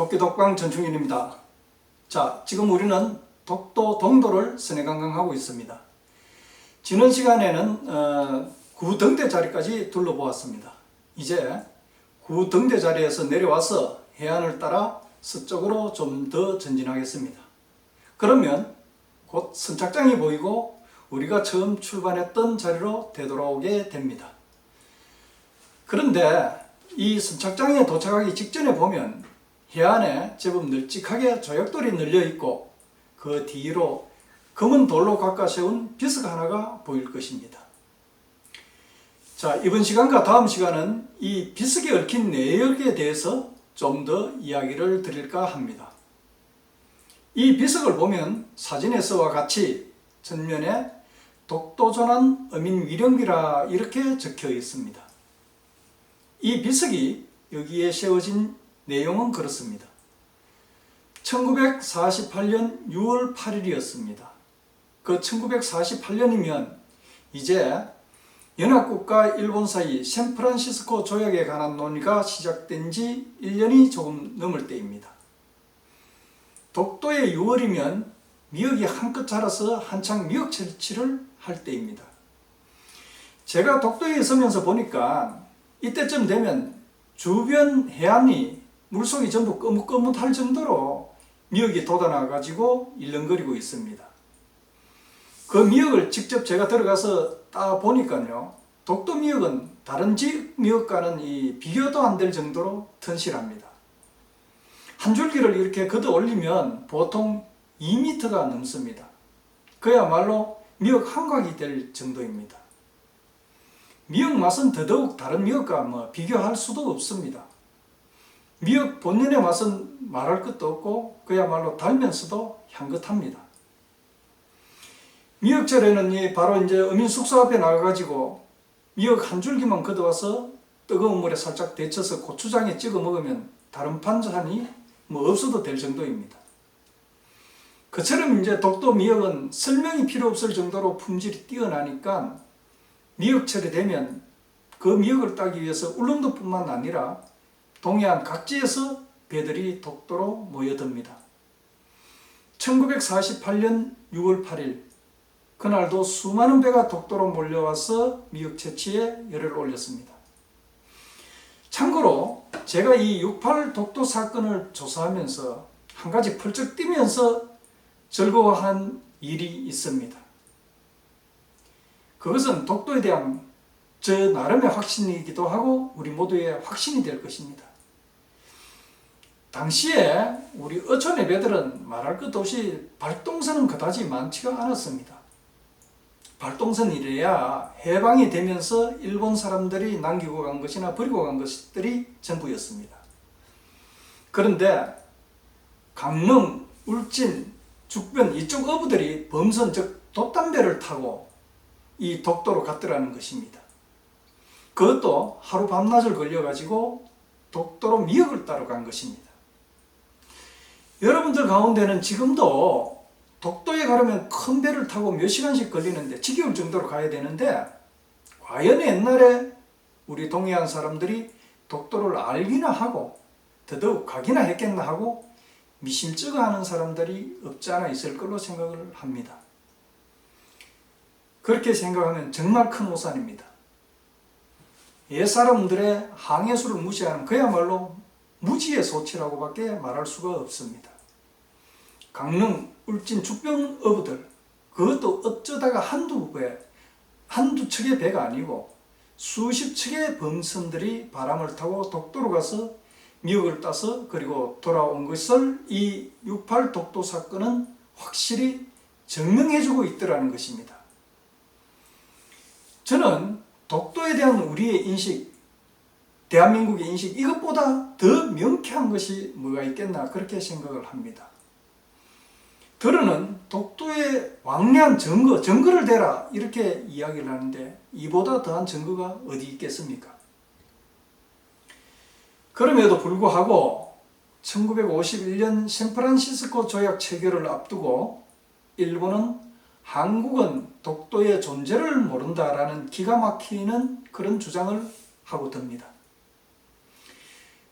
도끼독방 전충일입니다. 자, 지금 우리는 독도 동도를 선해관광하고 있습니다. 지난 시간에는 구등대 자리까지 둘러보았습니다. 이제 구등대 자리에서 내려와서 해안을 따라 서쪽으로 좀 더 전진하겠습니다. 그러면 곧 선착장이 보이고 우리가 처음 출발했던 자리로 되돌아오게 됩니다. 그런데 이 선착장에 도착하기 직전에 보면 해안에 제법 널찍하게 조약돌이 널려 있고 그 뒤로 검은 돌로 깎아 세운 비석 하나가 보일 것입니다. 자, 이번 시간과 다음 시간은 이 비석에 얽힌 내역에 대해서 좀 더 이야기를 드릴까 합니다. 이 비석을 보면 사진에서와 같이 전면에 독도조난 어민위령비라 이렇게 적혀 있습니다. 이 비석이 여기에 세워진 내용은 그렇습니다. 1948년 6월 8일이었습니다. 그 1948년이면 이제 연합국과 일본 사이 샌프란시스코 조약에 관한 논의가 시작된 지 1년이 조금 넘을 때입니다. 독도의 6월이면 미역이 한껏 자라서 한창 미역 채취를 할 때입니다. 제가 독도에 있으면서 보니까 이때쯤 되면 주변 해안이 물속이 전부 거뭇거뭇할 정도로 미역이 돋아나 가지고 일렁거리고 있습니다. 그 미역을 직접 제가 들어가서 따 보니까요, 독도 미역은 다른 지역 미역과는 비교도 안 될 정도로 튼실합니다. 한 줄기를 이렇게 걷어 올리면 보통 2m가 넘습니다. 그야말로 미역 한각이 될 정도입니다. 미역 맛은 더더욱 다른 미역과 비교할 수도 없습니다. 미역 본연의 맛은 말할 것도 없고 그야말로 달면서도 향긋합니다. 미역절에는 바로 이제 어민 숙소 앞에 나가가지고 미역 한 줄기만 걷어와서 뜨거운 물에 살짝 데쳐서 고추장에 찍어 먹으면 다른 반찬이 없어도 될 정도입니다. 그처럼 이제 독도 미역은 설명이 필요 없을 정도로 품질이 뛰어나니까 미역철이 되면 그 미역을 따기 위해서 울릉도뿐만 아니라 동해안 각지에서 배들이 독도로 모여듭니다. 1948년 6월 8일 그날도 수많은 배가 독도로 몰려와서 미역 채취에 열을 올렸습니다. 참고로 제가 이 6.8 독도 사건을 조사하면서 한 가지 펄쩍 뛰면서 즐거워한 일이 있습니다. 그것은 독도에 대한 저 나름의 확신이기도 하고 우리 모두의 확신이 될 것입니다. 당시에 우리 어촌의 배들은 말할 것도 없이 발동선은 그다지 많지가 않았습니다. 발동선이래야 해방이 되면서 일본 사람들이 남기고 간 것이나 버리고 간 것들이 전부였습니다. 그런데 강릉, 울진, 죽변 이쪽 어부들이 범선 즉 돛담배를 타고 이 독도로 갔더라는 것입니다. 그것도 하루 밤낮을 걸려가지고 독도로 미역을 따러 간 것입니다. 여러분들 가운데는 지금도 독도에 가려면 큰 배를 타고 몇 시간씩 걸리는데 지겨울 정도로 가야 되는데 과연 옛날에 우리 동해안 사람들이 독도를 알기나 하고 더더욱 가기나 했겠나 하고 미심쩍어하는 사람들이 없지 않아 있을 걸로 생각을 합니다. 그렇게 생각하면 정말 큰 오산입니다. 옛사람들의 항해수를 무시하는 그야말로 무지의 소치라고밖에 말할 수가 없습니다. 강릉, 울진, 죽변 어부들 그것도 어쩌다가 한두 척의 배가 아니고 수십 척의 범선들이 바람을 타고 독도로 가서 미역을 따서 그리고 돌아온 것을 이 6.8 독도 사건은 확실히 증명해주고 있더라는 것입니다. 저는 독도에 대한 우리의 인식, 대한민국의 인식 이것보다 더 명쾌한 것이 뭐가 있겠나 그렇게 생각을 합니다. 들어는 독도의 왕래한 증거를 대라 이렇게 이야기를 하는데 이보다 더한 증거가 어디 있겠습니까? 그럼에도 불구하고 1951년 샌프란시스코 조약 체결을 앞두고 일본은 한국은 독도의 존재를 모른다라는 기가 막히는 그런 주장을 하고 듭니다.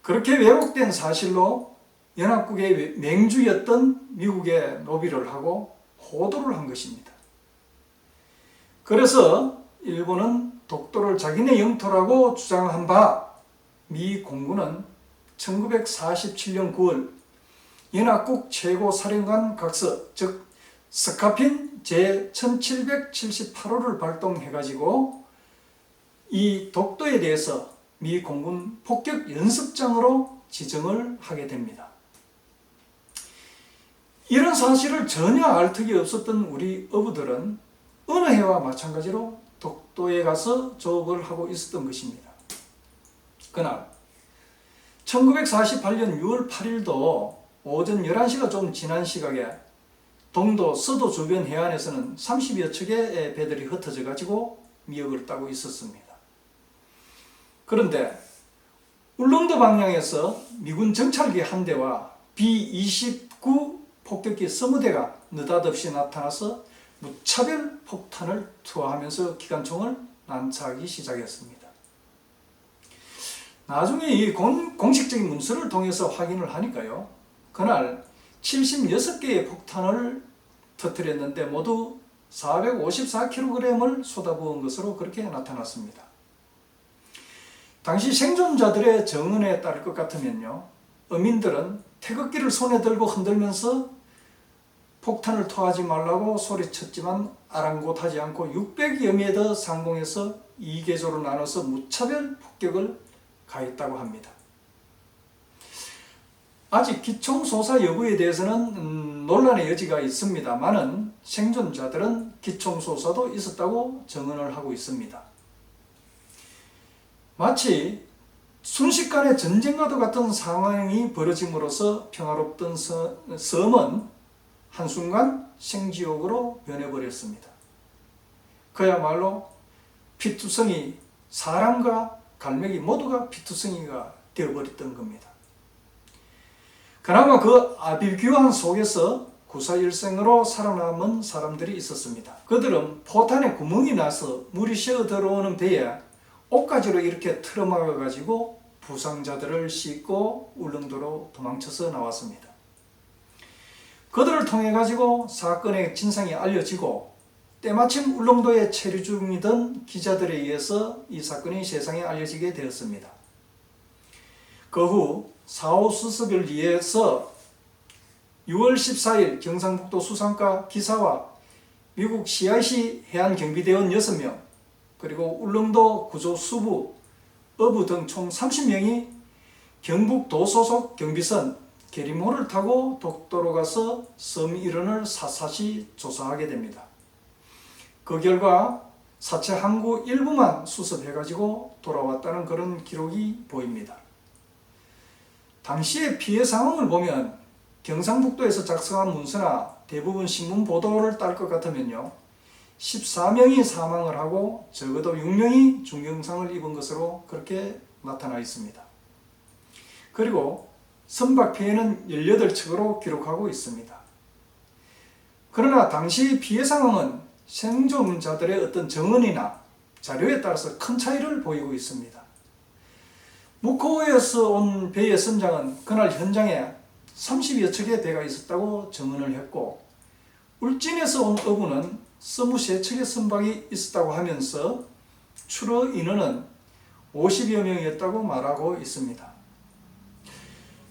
그렇게 왜곡된 사실로 연합국의 맹주였던 미국에 노비를 하고 호도를 한 것입니다. 그래서 일본은 독도를 자기네 영토라고 주장한 바 미 공군은 1947년 9월 연합국 최고사령관 각서, 즉 스카핀 제1778호를 발동해가지고 이 독도에 대해서 미 공군 폭격 연습장으로 지정을 하게 됩니다. 이런 사실을 전혀 알 턱이 없었던 우리 어부들은 어느 해와 마찬가지로 독도에 가서 조업을 하고 있었던 것입니다. 그날 1948년 6월 8일도 오전 11시가 좀 지난 시각에 동도 서도 주변 해안에서는 30여 척의 배들이 흩어져 가지고 미역을 따고 있었습니다. 그런데 울릉도 방향에서 미군 정찰기 한 대와 B-29 폭격기 서무대가 느닷없이 나타나서 무차별 폭탄을 투하하면서 기관총을 난차하기 시작했습니다. 나중에 이 공식적인 문서를 통해서 확인을 하니까요, 그날 76개의 폭탄을 터뜨렸는데 모두 454kg을 쏟아부은 것으로 그렇게 나타났습니다. 당시 생존자들의 증언에 따를 것 같으면요, 어민들은 태극기를 손에 들고 흔들면서 폭탄을 토하지 말라고 소리쳤지만 아랑곳하지 않고 600여 미터 상공에서 2개조로 나눠서 무차별 폭격을 가했다고 합니다. 아직 기총소사 여부에 대해서는 논란의 여지가 있습니다만은 생존자들은 기총소사도 있었다고 증언을 하고 있습니다. 마치 순식간에 전쟁과도 같은 상황이 벌어짐으로써 평화롭던 섬은 한순간 생지옥으로 변해버렸습니다. 그야말로 피투성이, 사람과 갈매기 모두가 피투성이가 되어버렸던 겁니다. 그나마 그 아비규환 속에서 구사일생으로 살아남은 사람들이 있었습니다. 그들은 포탄에 구멍이 나서 물이 새어 들어오는 배에 옷가지로 이렇게 틀어막아 가지고 부상자들을 싣고 울릉도로 도망쳐서 나왔습니다. 그들을 통해 가지고 사건의 진상이 알려지고 때마침 울릉도에 체류 중이던 기자들에 의해서 이 사건이 세상에 알려지게 되었습니다. 그 후 사후 수습을 위해서 6월 14일 경상북도 수산가 기사와 미국 CIC 해안경비대원 6명, 그리고 울릉도 구조수부, 어부 등 총 30명이 경북도 소속 경비선 계림호를 타고 독도로 가서 섬 일원을 샅샅이 조사하게 됩니다. 그 결과 사체 항구 일부만 수습해가지고 돌아왔다는 그런 기록이 보입니다. 당시의 피해 상황을 보면 경상북도에서 작성한 문서나 대부분 신문 보도를 딸 것 같으면요, 14명이 사망을 하고 적어도 6명이 중경상을 입은 것으로 그렇게 나타나 있습니다. 그리고 선박 피해는 18척으로 기록하고 있습니다. 그러나 당시 피해 상황은 생존자들의 어떤 증언이나 자료에 따라서 큰 차이를 보이고 있습니다. 무코에서 온 배의 선장은 그날 현장에 30여 척의 배가 있었다고 증언을 했고, 울진에서 온 어부는 23척의 선박이 있었다고 하면서 추러 인원은 50여 명이었다고 말하고 있습니다.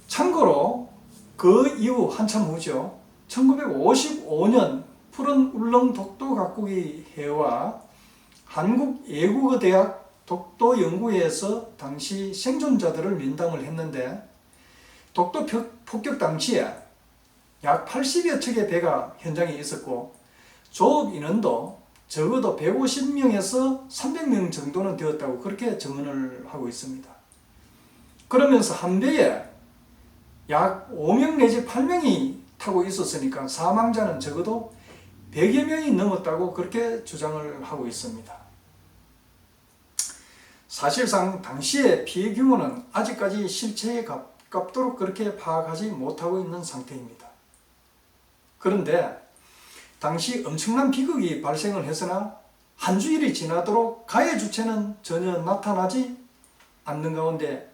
참고로 그 이후 한참 후죠. 1955년 푸른 울릉 독도 가꾸기 회와 한국예국어대학 독도연구회에서 당시 생존자들을 면담을 했는데, 독도 폭격 당시에 약 80여 척의 배가 현장에 있었고 조업 인원도 적어도 150명에서 300명 정도는 되었다고 그렇게 증언을 하고 있습니다. 그러면서 한 배에 약 5명 내지 8명이 타고 있었으니까 사망자는 적어도 100여 명이 넘었다고 그렇게 주장을 하고 있습니다. 사실상 당시의 피해 규모는 아직까지 실체에 가깝도록 그렇게 파악하지 못하고 있는 상태입니다. 그런데 당시 엄청난 비극이 발생을 했으나 한 주일이 지나도록 가해 주체는 전혀 나타나지 않는 가운데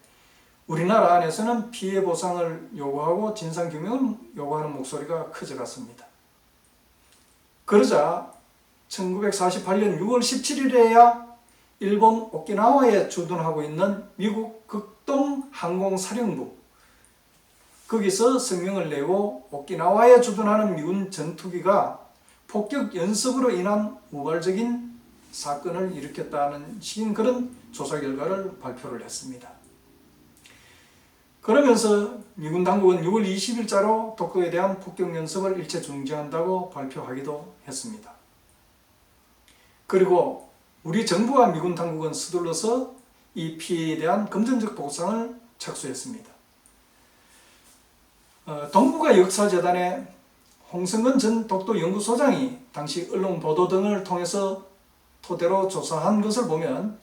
우리나라 안에서는 피해 보상을 요구하고 진상규명을 요구하는 목소리가 커져갔습니다. 그러자 1948년 6월 17일에야 일본 오키나와에 주둔하고 있는 미국 극동 항공사령부, 거기서 성명을 내고 오키나와에 주둔하는 미군 전투기가 폭격 연습으로 인한 우발적인 사건을 일으켰다는 식인 그런 조사 결과를 발표를 했습니다. 그러면서 미군 당국은 6월 20일자로 독도에 대한 폭격 연습을 일체 중지한다고 발표하기도 했습니다. 그리고 우리 정부와 미군 당국은 서둘러서 이 피해에 대한 금전적 보상을 착수했습니다. 동북아 역사재단의 홍성근 전 독도 연구소장이 당시 언론 보도 등을 통해서 토대로 조사한 것을 보면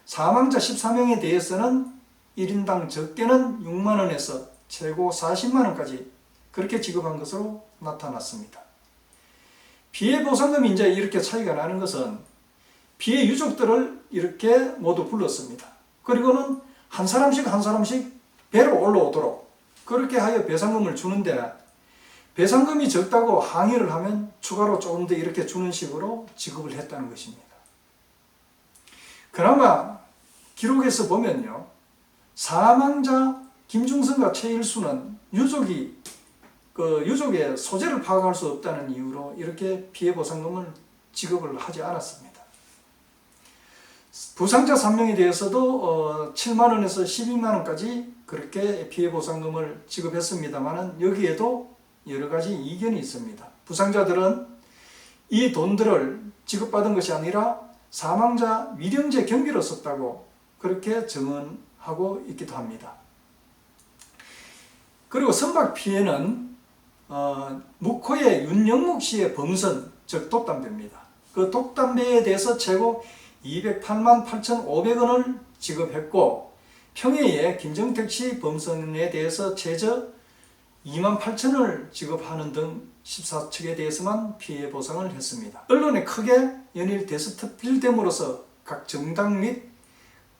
사망자 14명에 대해서는 1인당 적게는 6만원에서 최고 40만원까지 그렇게 지급한 것으로 나타났습니다. 피해 보상금이 이제 이렇게 차이가 나는 것은 피해 유족들을 이렇게 모두 불렀습니다. 그리고는 한 사람씩 배로 올라오도록 그렇게 하여 배상금을 주는데, 배상금이 적다고 항의를 하면 추가로 조금 더 이렇게 주는 식으로 지급을 했다는 것입니다. 그나마 기록에서 보면요, 사망자 김중성과 최일수는 유족의 소재를 파악할 수 없다는 이유로 이렇게 피해 보상금을 지급을 하지 않았습니다. 부상자 3명에 대해서도 7만원에서 12만원까지 그렇게 피해 보상금을 지급했습니다만 여기에도 여러 가지 이견이 있습니다. 부상자들은 이 돈들을 지급받은 것이 아니라 사망자 위령제 경비로 썼다고 그렇게 증언하고 있기도 합니다. 그리고 선박 피해는 묵호의 윤영묵 씨의 범선, 즉 독담배입니다. 그 독담배에 대해서 최고 208만 8,500원을 지급했고, 평해의 김정택 씨 범선에 대해서 최저 2만 8천원을 지급하는 등 14척에 대해서만 피해 보상을 했습니다. 언론에 크게 연일 대스톱질됨으로써 각 정당 및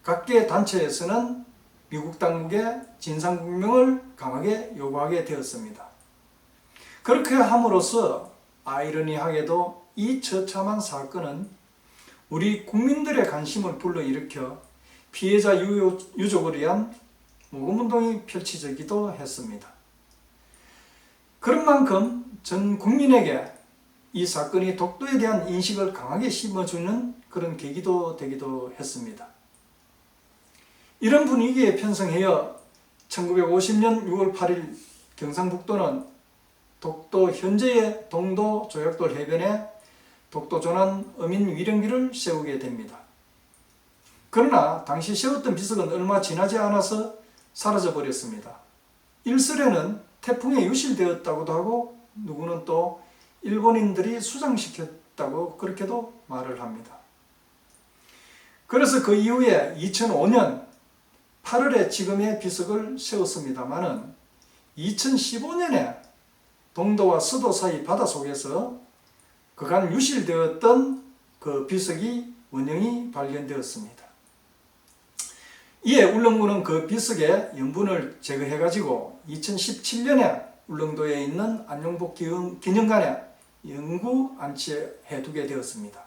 각계 단체에서는 미국 당국의 진상규명을 강하게 요구하게 되었습니다. 그렇게 함으로써 아이러니하게도 이 처참한 사건은 우리 국민들의 관심을 불러일으켜 피해자 유족을 위한 모금운동이 펼쳐지기도 했습니다. 그런 만큼 전 국민에게 이 사건이 독도에 대한 인식을 강하게 심어주는 그런 계기도 되기도 했습니다. 이런 분위기에 편성하여 1950년 6월 8일 경상북도는 독도 현재의 동도 조약돌 해변에 독도조난 어민 위령비를 세우게 됩니다. 그러나 당시 세웠던 비석은 얼마 지나지 않아서 사라져 버렸습니다. 일설에는 태풍에 유실되었다고도 하고, 누구는 또 일본인들이 수장시켰다고 그렇게도 말을 합니다. 그래서 그 이후에 2005년 8월에 지금의 비석을 세웠습니다마는 2015년에 동도와 서도 사이 바다 속에서 그간 유실되었던 그 비석이 원형이 발견되었습니다. 이에 울릉군은 그 비석의 연분을 제거해가지고 2017년에 울릉도에 있는 안용복 기념관에 영구 안치해 두게 되었습니다.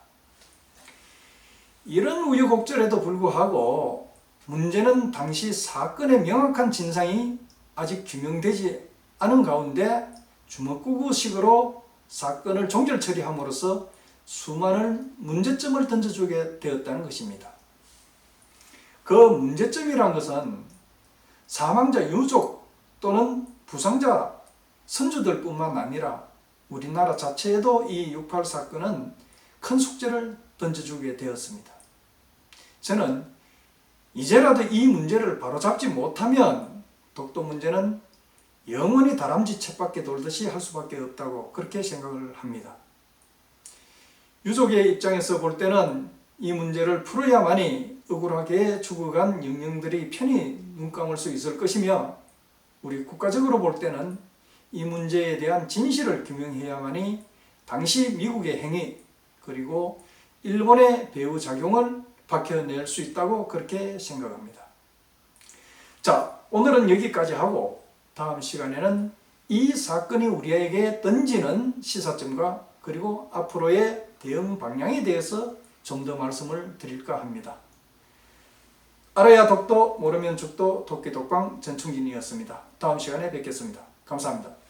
이런 우여곡절에도 불구하고 문제는 당시 사건의 명확한 진상이 아직 규명되지 않은 가운데 주먹구구식으로 사건을 종결 처리함으로써 수많은 문제점을 던져주게 되었다는 것입니다. 그 문제점이란 것은 사망자 유족 또는 부상자 선주들 뿐만 아니라 우리나라 자체에도 이 6.8 사건은 큰 숙제를 던져주게 되었습니다. 저는 이제라도 이 문제를 바로잡지 못하면 독도 문제는 영원히 다람쥐 쳇바퀴 돌듯이 할 수밖에 없다고 그렇게 생각을 합니다. 유족의 입장에서 볼 때는 이 문제를 풀어야만이 억울하게 죽어간 영령들이 편히 눈 감을 수 있을 것이며, 우리 국가적으로 볼 때는 이 문제에 대한 진실을 규명해야만이 당시 미국의 행위 그리고 일본의 배후 작용을 밝혀낼 수 있다고 그렇게 생각합니다. 자, 오늘은 여기까지 하고 다음 시간에는 이 사건이 우리에게 던지는 시사점과 그리고 앞으로의 대응 방향에 대해서 좀 더 말씀을 드릴까 합니다. 알아야 독도, 모르면 죽도, 도끼독방 전충진이었습니다. 다음 시간에 뵙겠습니다. 감사합니다.